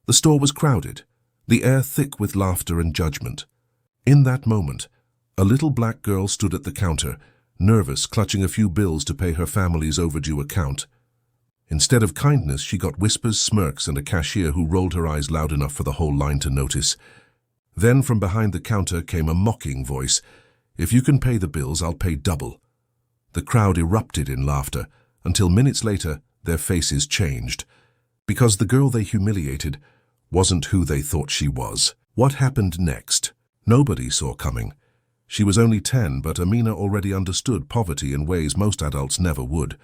The store was crowded, the air thick with laughter and judgment. In that moment, a little black girl stood at the counter, nervous, clutching a few bills to pay her family's overdue account. Instead of kindness, she got whispers, smirks, and a cashier who rolled her eyes loud enough for the whole line to notice. Then from behind the counter came a mocking voice. "If you can pay the bills, I'll pay double." The crowd erupted in laughter, until minutes later, their faces changed. Because the girl they humiliated wasn't who they thought she was. What happened next? Nobody saw coming. She was only 10, but Amina already understood poverty in ways most adults never would.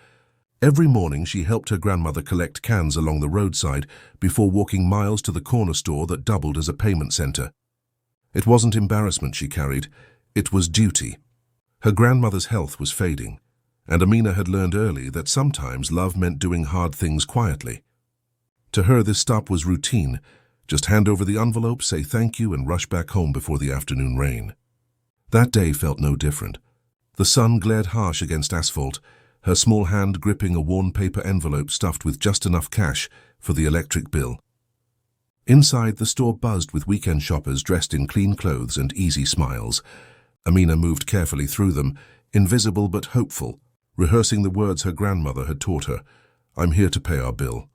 Every morning she helped her grandmother collect cans along the roadside before walking miles to the corner store that doubled as a payment center. It wasn't embarrassment she carried, it was duty. Her grandmother's health was fading, and Amina had learned early that sometimes love meant doing hard things quietly. To her, this stop was routine. Just hand over the envelope, say thank you, and rush back home before the afternoon rain. That day felt no different. The sun glared harsh against asphalt, her small hand gripping a worn paper envelope stuffed with just enough cash for the electric bill. Inside, the store buzzed with weekend shoppers dressed in clean clothes and easy smiles. Amina moved carefully through them, invisible but hopeful, rehearsing the words her grandmother had taught her. "I'm here to pay our bill."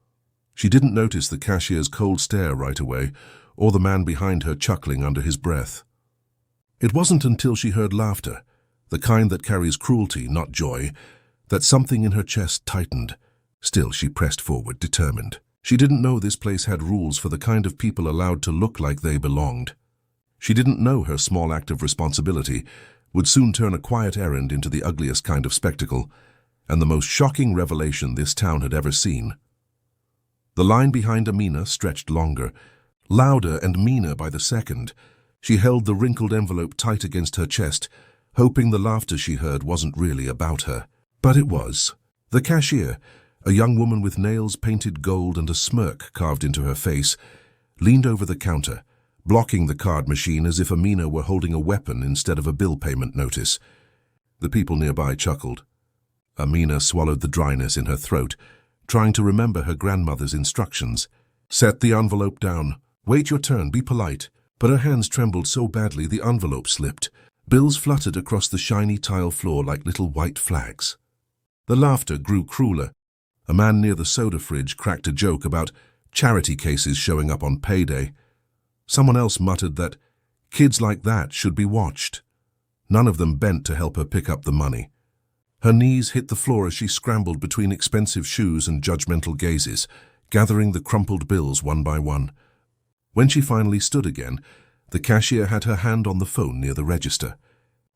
She didn't notice the cashier's cold stare right away, or the man behind her chuckling under his breath. It wasn't until she heard laughter, the kind that carries cruelty, not joy, that something in her chest tightened. Still, she pressed forward, determined. She didn't know this place had rules for the kind of people allowed to look like they belonged. She didn't know her small act of responsibility would soon turn a quiet errand into the ugliest kind of spectacle, and the most shocking revelation this town had ever seen. The line behind Amina stretched longer, louder and meaner by the second. She held the wrinkled envelope tight against her chest, hoping the laughter she heard wasn't really about her. But it was. The cashier, a young woman with nails painted gold and a smirk carved into her face, leaned over the counter, blocking the card machine as if Amina were holding a weapon instead of a bill payment notice. The people nearby chuckled. Amina swallowed the dryness in her throat, trying to remember her grandmother's instructions. "Set the envelope down. Wait your turn, be polite." But her hands trembled so badly the envelope slipped. Bills fluttered across the shiny tile floor like little white flags. The laughter grew crueler. A man near the soda fridge cracked a joke about charity cases showing up on payday. Someone else muttered that kids like that should be watched. None of them bent to help her pick up the money. Her knees hit the floor as she scrambled between expensive shoes and judgmental gazes, gathering the crumpled bills one by one. When she finally stood again, the cashier had her hand on the phone near the register.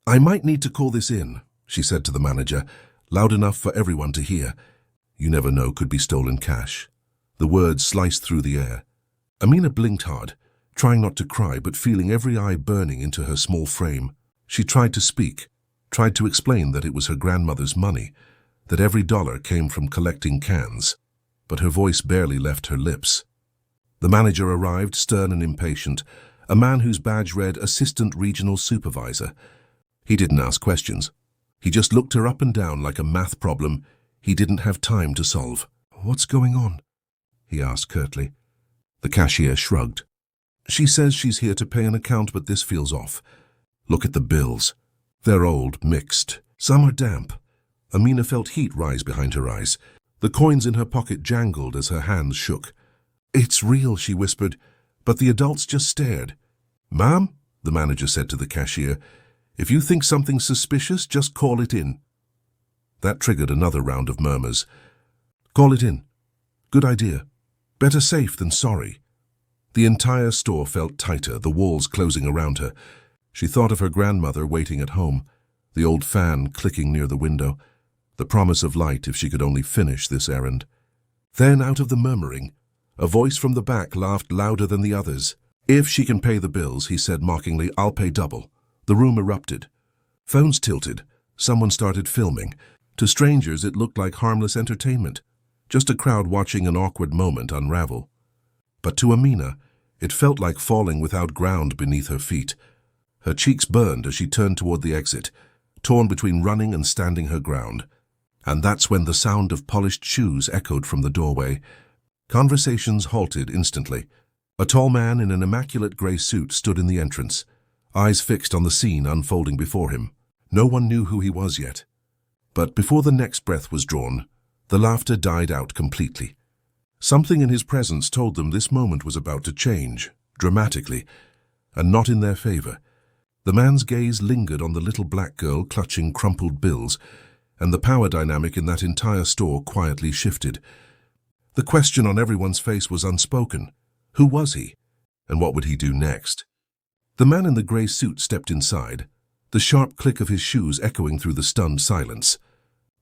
"I might need to call this in," she said to the manager, loud enough for everyone to hear. "You never know, could be stolen cash." The words sliced through the air. Amina blinked hard, trying not to cry but feeling every eye burning into her small frame. She tried to speak, tried to explain that it was her grandmother's money, that every dollar came from collecting cans, but her voice barely left her lips. The manager arrived, stern and impatient, a man whose badge read Assistant Regional Supervisor. He didn't ask questions. He just looked her up and down like a math problem he didn't have time to solve. "What's going on?" he asked curtly. The cashier shrugged. "She says she's here to pay an account, but this feels off. Look at the bills. They're old, mixed. Some are damp." Amina felt heat rise behind her eyes. The coins in her pocket jangled as her hands shook. "It's real," she whispered, but the adults just stared. "Ma'am," the manager said to the cashier, "if you think something's suspicious, just call it in." That triggered another round of murmurs. "Call it in. Good idea. Better safe than sorry." The entire store felt tighter, the walls closing around her. She thought of her grandmother waiting at home, the old fan clicking near the window, the promise of light if she could only finish this errand. Then, out of the murmuring, a voice from the back laughed louder than the others. "If she can pay the bills," he said mockingly, "I'll pay double." The room erupted. Phones tilted. Someone started filming. To strangers, it looked like harmless entertainment, just a crowd watching an awkward moment unravel. But to Amina, it felt like falling without ground beneath her feet. Her cheeks burned as she turned toward the exit, torn between running and standing her ground. And that's when the sound of polished shoes echoed from the doorway. Conversations halted instantly. A tall man in an immaculate grey suit stood in the entrance, eyes fixed on the scene unfolding before him. No one knew who he was yet. But before the next breath was drawn, the laughter died out completely. Something in his presence told them this moment was about to change, dramatically, and not in their favor. The man's gaze lingered on the little black girl clutching crumpled bills, and the power dynamic in that entire store quietly shifted. The question on everyone's face was unspoken. Who was he? And what would he do next? The man in the grey suit stepped inside, the sharp click of his shoes echoing through the stunned silence.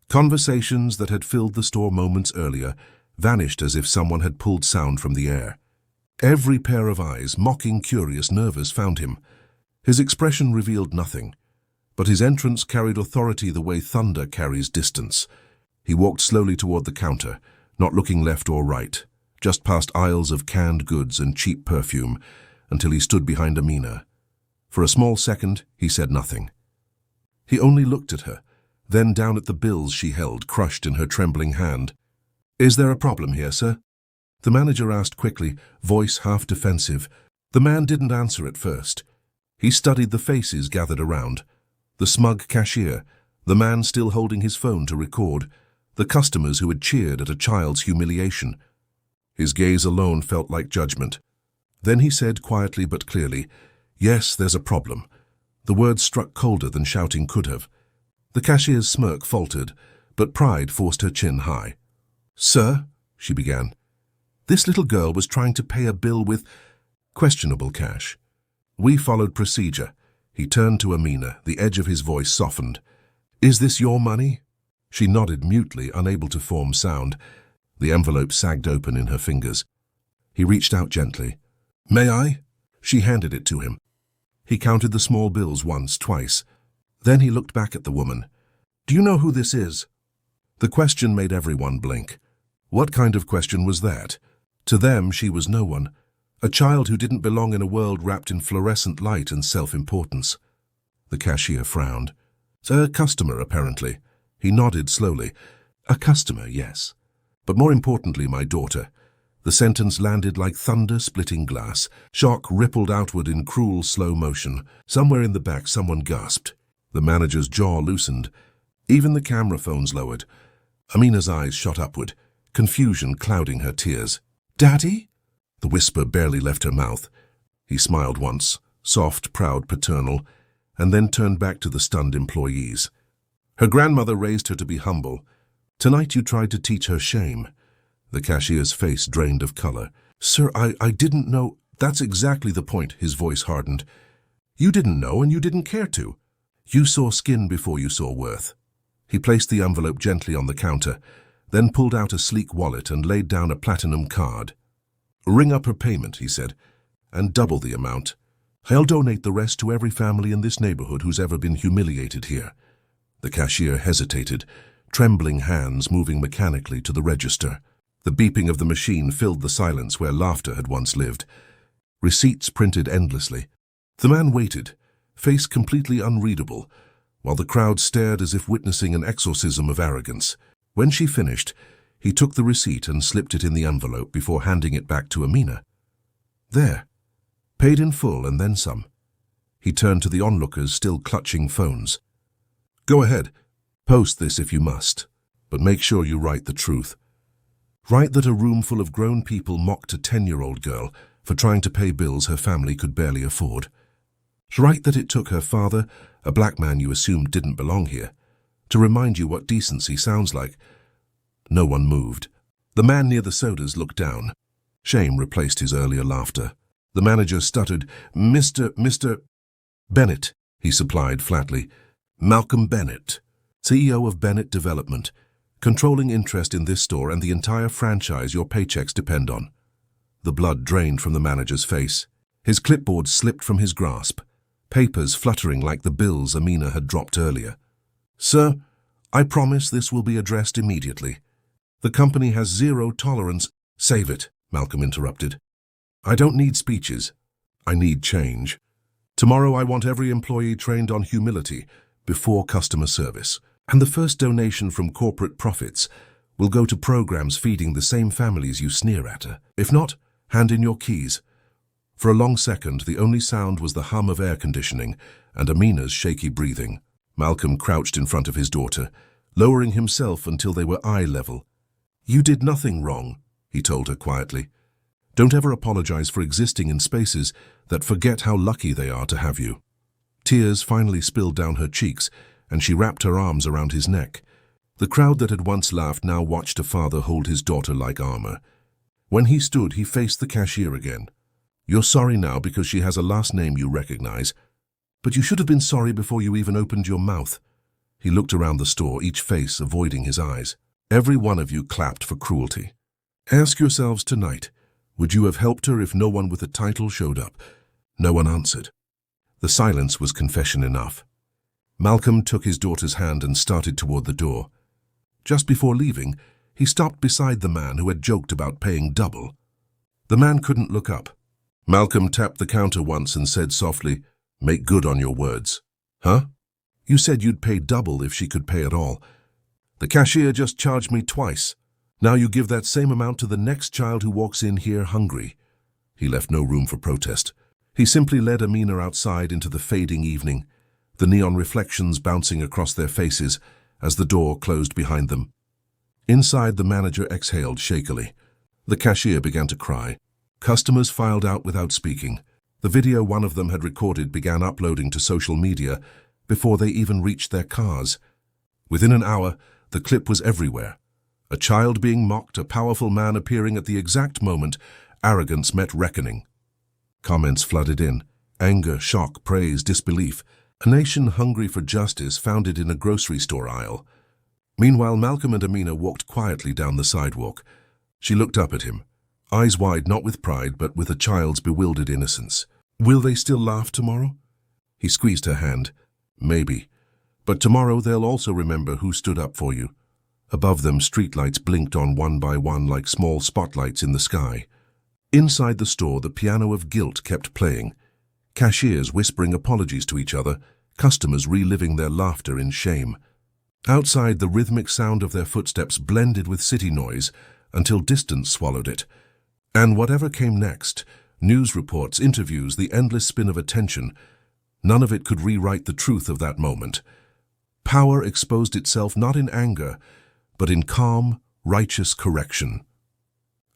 Conversations that had filled the store moments earlier vanished as if someone had pulled sound from the air. Every pair of eyes, mocking, curious, nervous, found him. His expression revealed nothing, but his entrance carried authority the way thunder carries distance. He walked slowly toward the counter, not looking left or right, just past aisles of canned goods and cheap perfume, until he stood behind Amina. For a small second, he said nothing. He only looked at her, then down at the bills she held, crushed in her trembling hand. "Is there a problem here, sir?" The manager asked quickly, voice half defensive. The man didn't answer at first. He studied the faces gathered around. The smug cashier, the man still holding his phone to record, the customers who had cheered at a child's humiliation. His gaze alone felt like judgment. Then he said quietly but clearly, "Yes, there's a problem." The words struck colder than shouting could have. The cashier's smirk faltered, but pride forced her chin high. "Sir," she began, "this little girl was trying to pay a bill with questionable cash. We followed procedure." He turned to Amina, the edge of his voice softened. "Is this your money?" She nodded mutely, unable to form sound. The envelope sagged open in her fingers. He reached out gently. "May I?" She handed it to him. He counted the small bills once, twice. Then he looked back at the woman. "Do you know who this is?" The question made everyone blink. What kind of question was that? To them, she was no one. A child who didn't belong in a world wrapped in fluorescent light and self-importance. The cashier frowned. "A customer, apparently." He nodded slowly. "A customer, yes. But more importantly, my daughter." The sentence landed like thunder splitting glass. Shock rippled outward in cruel slow motion. Somewhere in the back, someone gasped. The manager's jaw loosened. Even the camera phones lowered. Amina's eyes shot upward, confusion clouding her tears. "Daddy?" The whisper barely left her mouth. He smiled once, soft, proud, paternal, and then turned back to the stunned employees. Her grandmother raised her to be humble. Tonight you tried to teach her shame. The cashier's face drained of color. "Sir, I didn't know." "That's exactly the point," his voice hardened. "You didn't know and you didn't care to. You saw skin before you saw worth." He placed the envelope gently on the counter, then pulled out a sleek wallet and laid down a platinum card. "Ring up her payment," he said, "and double the amount. I'll donate the rest to every family in this neighborhood who's ever been humiliated here." The cashier hesitated, trembling hands moving mechanically to the register. The beeping of the machine filled the silence where laughter had once lived. Receipts printed endlessly. The man waited, face completely unreadable, while the crowd stared as if witnessing an exorcism of arrogance. When she finished, he took the receipt and slipped it in the envelope before handing it back to Amina. "There. Paid in full and then some." He turned to the onlookers still clutching phones. "Go ahead. Post this if you must, but make sure you write the truth. Write that a room full of grown people mocked a 10-year-old girl for trying to pay bills her family could barely afford. Write that it took her father, a black man you assumed didn't belong here, to remind you what decency sounds like." No one moved. The man near the sodas looked down. Shame replaced his earlier laughter. The manager stuttered. Mr. Bennett," he supplied flatly. "Malcolm Bennett, CEO of Bennett Development, controlling interest in this store and the entire franchise your paychecks depend on." The blood drained from the manager's face. His clipboard slipped from his grasp, papers fluttering like the bills Amina had dropped earlier. "Sir, I promise this will be addressed immediately. The company has zero tolerance." "Save it," Malcolm interrupted. "I don't need speeches. I need change. Tomorrow I want every employee trained on humility before customer service. And the first donation from corporate profits will go to programs feeding the same families you sneer at. If not, hand in your keys. For a long second, the only sound was the hum of air conditioning and Amina's shaky breathing. Malcolm crouched in front of his daughter, lowering himself until they were eye level. "You did nothing wrong," he told her quietly. "Don't ever apologize for existing in spaces that forget how lucky they are to have you." Tears finally spilled down her cheeks, and she wrapped her arms around his neck. The crowd that had once laughed now watched a father hold his daughter like armor. When he stood, he faced the cashier again. "You're sorry now because she has a last name you recognize, but you should have been sorry before you even opened your mouth." He looked around the store, each face avoiding his eyes. "Every one of you clapped for cruelty. Ask yourselves tonight, would you have helped her if no one with a title showed up?" No one answered. The silence was confession enough. Malcolm took his daughter's hand and started toward the door. Just before leaving, he stopped beside the man who had joked about paying double. The man couldn't look up. Malcolm tapped the counter once and said softly, "Make good on your words." "Huh? You said you'd pay double if she could pay at all. The cashier just charged me twice. Now you give that same amount to the next child who walks in here hungry." He left no room for protest. He simply led Amina outside into the fading evening, the neon reflections bouncing across their faces as the door closed behind them. Inside, the manager exhaled shakily. The cashier began to cry. Customers filed out without speaking. The video one of them had recorded began uploading to social media before they even reached their cars. Within an hour, the clip was everywhere. A child being mocked, a powerful man appearing at the exact moment arrogance met reckoning. Comments flooded in. Anger, shock, praise, disbelief. A nation hungry for justice founded in a grocery store aisle. Meanwhile, Malcolm and Amina walked quietly down the sidewalk. She looked up at him, eyes wide not with pride but with a child's bewildered innocence. "Will they still laugh tomorrow?" He squeezed her hand. "Maybe. But tomorrow they'll also remember who stood up for you." Above them, streetlights blinked on one by one like small spotlights in the sky. Inside the store, the piano of guilt kept playing. Cashiers whispering apologies to each other, customers reliving their laughter in shame. Outside, the rhythmic sound of their footsteps blended with city noise until distance swallowed it. And whatever came next, news reports, interviews, the endless spin of attention, none of it could rewrite the truth of that moment. Power exposed itself not in anger, but in calm, righteous correction.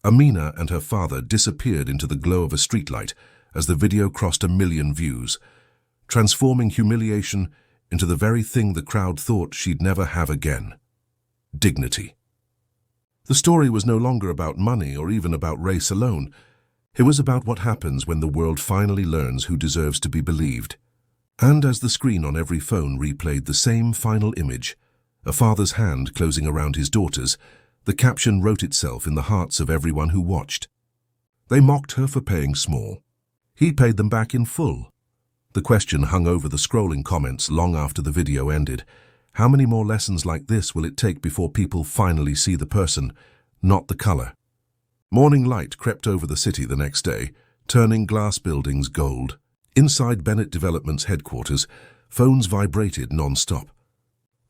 Amina and her father disappeared into the glow of a streetlight as the video crossed 1 million views, transforming humiliation into the very thing the crowd thought she'd never have again: dignity. The story was no longer about money or even about race alone. It was about what happens when the world finally learns who deserves to be believed. And as the screen on every phone replayed the same final image, a father's hand closing around his daughter's, the caption wrote itself in the hearts of everyone who watched. They mocked her for paying small. He paid them back in full. The question hung over the scrolling comments long after the video ended. How many more lessons like this will it take before people finally see the person, not the color? Morning light crept over the city the next day, turning glass buildings gold. Inside Bennett Development's headquarters, phones vibrated non-stop.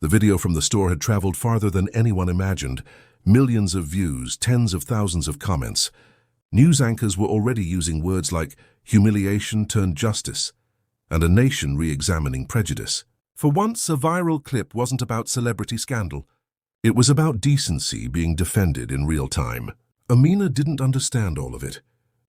The video from the store had traveled farther than anyone imagined. Millions of views, tens of thousands of comments. News anchors were already using words like humiliation turned justice, and a nation re-examining prejudice. For once, a viral clip wasn't about celebrity scandal. It was about decency being defended in real time. Amina didn't understand all of it.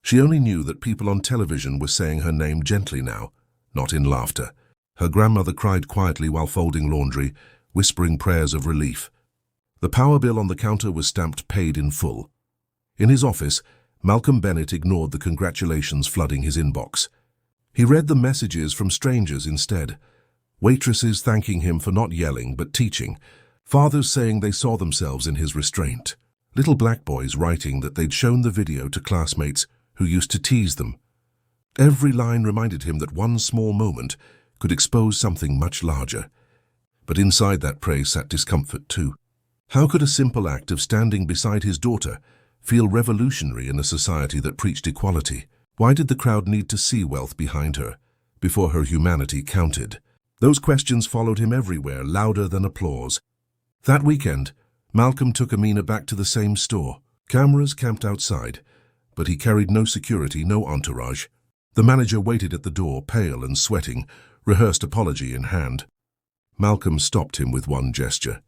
She only knew that people on television were saying her name gently now, not in laughter. Her grandmother cried quietly while folding laundry, whispering prayers of relief. The power bill on the counter was stamped paid in full. In his office, Malcolm Bennett ignored the congratulations flooding his inbox. He read the messages from strangers instead. Waitresses thanking him for not yelling but teaching. Fathers saying they saw themselves in his restraint. Little black boys writing that they'd shown the video to classmates who used to tease them. Every line reminded him that one small moment could expose something much larger. But inside that praise sat discomfort too. How could a simple act of standing beside his daughter feel revolutionary in a society that preached equality? Why did the crowd need to see wealth behind her before her humanity counted? Those questions followed him everywhere, louder than applause. That weekend, Malcolm took Amina back to the same store. Cameras camped outside, but he carried no security, no entourage. The manager waited at the door, pale and sweating, rehearsed apology in hand. Malcolm stopped him with one gesture.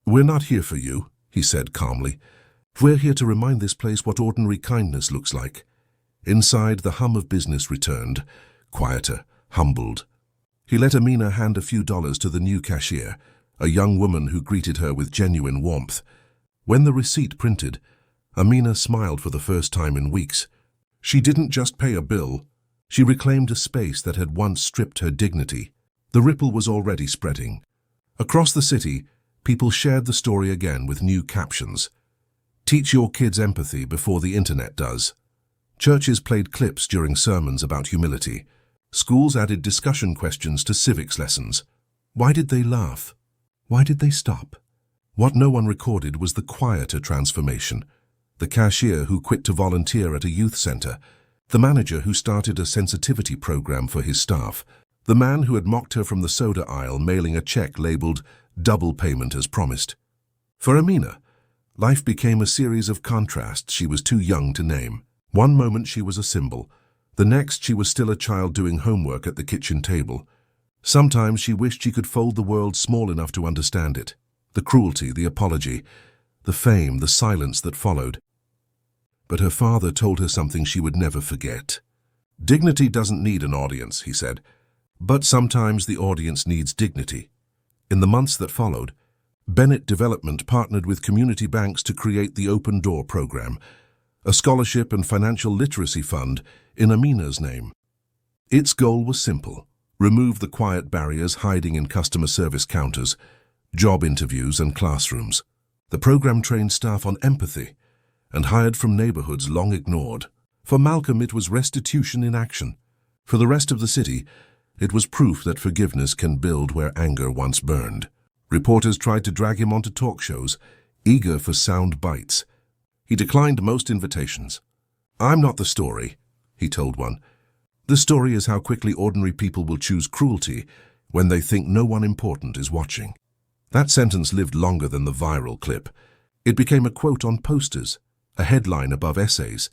"We're not here for you," he said calmly. "We're here to remind this place what ordinary kindness looks like." Inside, the hum of business returned, quieter, humbled. He let Amina hand a few dollars to the new cashier, a young woman who greeted her with genuine warmth. When the receipt printed, Amina smiled for the first time in weeks. She didn't just pay a bill. She reclaimed a space that had once stripped her dignity. The ripple was already spreading. Across the city, people shared the story again with new captions. "Teach your kids empathy before the internet does." Churches played clips during sermons about humility. Schools added discussion questions to civics lessons. Why did they laugh? Why did they stop? What no one recorded was the quieter transformation. The cashier who quit to volunteer at a youth center, the manager who started a sensitivity program for his staff, the man who had mocked her from the soda aisle mailing a check labeled double payment as promised. For Amina, life became a series of contrasts she was too young to name. One moment she was a symbol, the next she was still a child doing homework at the kitchen table. Sometimes she wished she could fold the world small enough to understand it. The cruelty, the apology, the fame, the silence that followed. But her father told her something she would never forget. "Dignity doesn't need an audience," he said, "but sometimes the audience needs dignity." In the months that followed, Bennett Development partnered with community banks to create the Open Door program, a scholarship and financial literacy fund in Amina's name. Its goal was simple: remove the quiet barriers hiding in customer service counters, job interviews and classrooms. The program trained staff on empathy and hired from neighborhoods long ignored. For Malcolm, it was restitution in action. For the rest of the city, it was proof that forgiveness can build where anger once burned. Reporters tried to drag him onto talk shows, eager for sound bites. He declined most invitations. "I'm not the story," he told one. "The story is how quickly ordinary people will choose cruelty when they think no one important is watching." That sentence lived longer than the viral clip. It became a quote on posters, a headline above essays,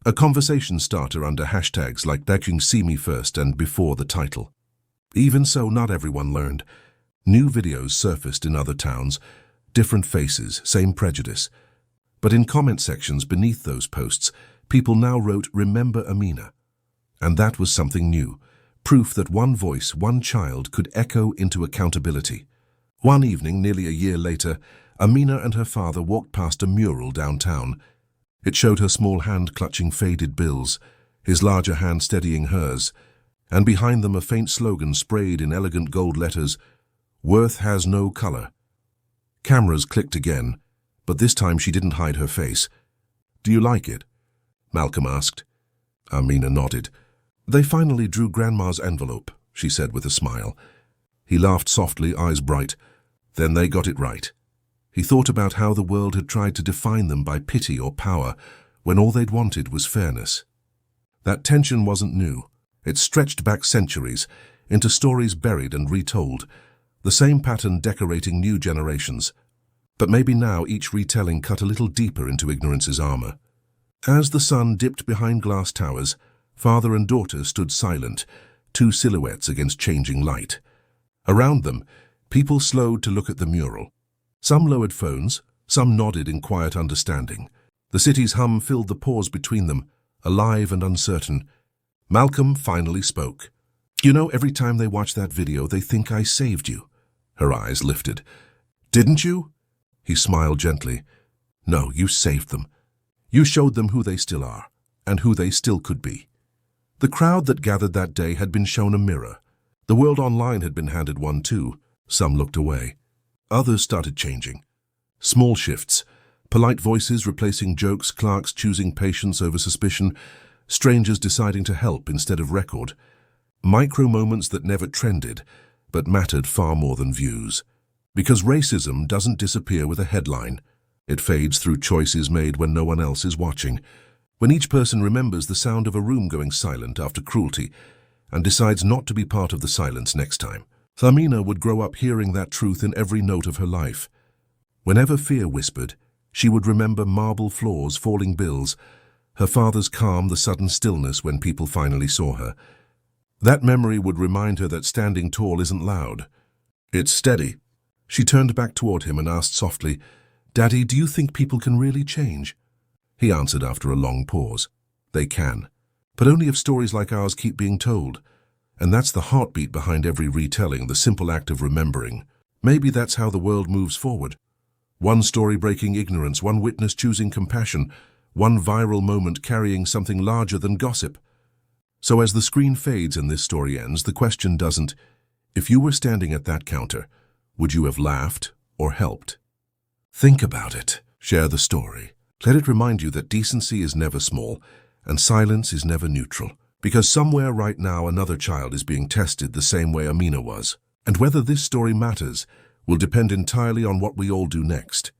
a conversation starter under hashtags like #SeeMeFirst and before the title. Even so, not everyone learned. New videos surfaced in other towns, different faces, same prejudice. But in comment sections beneath those posts, people now wrote, "Remember Amina." And that was something new, proof that one voice, one child, could echo into accountability. One evening, nearly a year later, Amina and her father walked past a mural downtown. It showed her small hand clutching faded bills, his larger hand steadying hers, and behind them a faint slogan sprayed in elegant gold letters, "Worth has no color." Cameras clicked again, but this time she didn't hide her face. "Do you like it?" Malcolm asked. Amina nodded. "They finally drew Grandma's envelope," she said with a smile. He laughed softly, eyes bright. "Then they got it right." He thought about how the world had tried to define them by pity or power, when all they'd wanted was fairness. That tension wasn't new. It stretched back centuries, into stories buried and retold, the same pattern decorating new generations. But maybe now each retelling cut a little deeper into ignorance's armor. As the sun dipped behind glass towers, father and daughter stood silent, two silhouettes against changing light. Around them, people slowed to look at the mural. Some lowered phones, some nodded in quiet understanding. The city's hum filled the pause between them, alive and uncertain. Malcolm finally spoke. "You know, every time they watch that video, they think I saved you." Her eyes lifted. "Didn't you?" He smiled gently. "No, you saved them. You showed them who they still are, and who they still could be." The crowd that gathered that day had been shown a mirror. The world online had been handed one too. Some looked away. Others started changing. Small shifts, polite voices replacing jokes, clerks choosing patience over suspicion, strangers deciding to help instead of record. Micro moments that never trended, but mattered far more than views. Because racism doesn't disappear with a headline. It fades through choices made when no one else is watching. When each person remembers the sound of a room going silent after cruelty and decides not to be part of the silence next time. Amina would grow up hearing that truth in every note of her life. Whenever fear whispered, she would remember marble floors, falling bills, Her father's calm, the sudden stillness when people finally saw her. That memory would remind her that standing tall isn't loud. It's steady. She turned back toward him and asked softly, "Daddy, do you think people can really change?" He answered after a long pause, "They can, but only if stories like ours keep being told. And that's the heartbeat behind every retelling, the simple act of remembering. Maybe that's how the world moves forward. One story breaking ignorance, one witness choosing compassion, one viral moment carrying something larger than gossip." So as the screen fades and this story ends, the question doesn't, if you were standing at that counter, would you have laughed or helped? Think about it. Share the story. Let it remind you that decency is never small and silence is never neutral. Because somewhere right now another child is being tested the same way Amina was. And whether this story matters will depend entirely on what we all do next.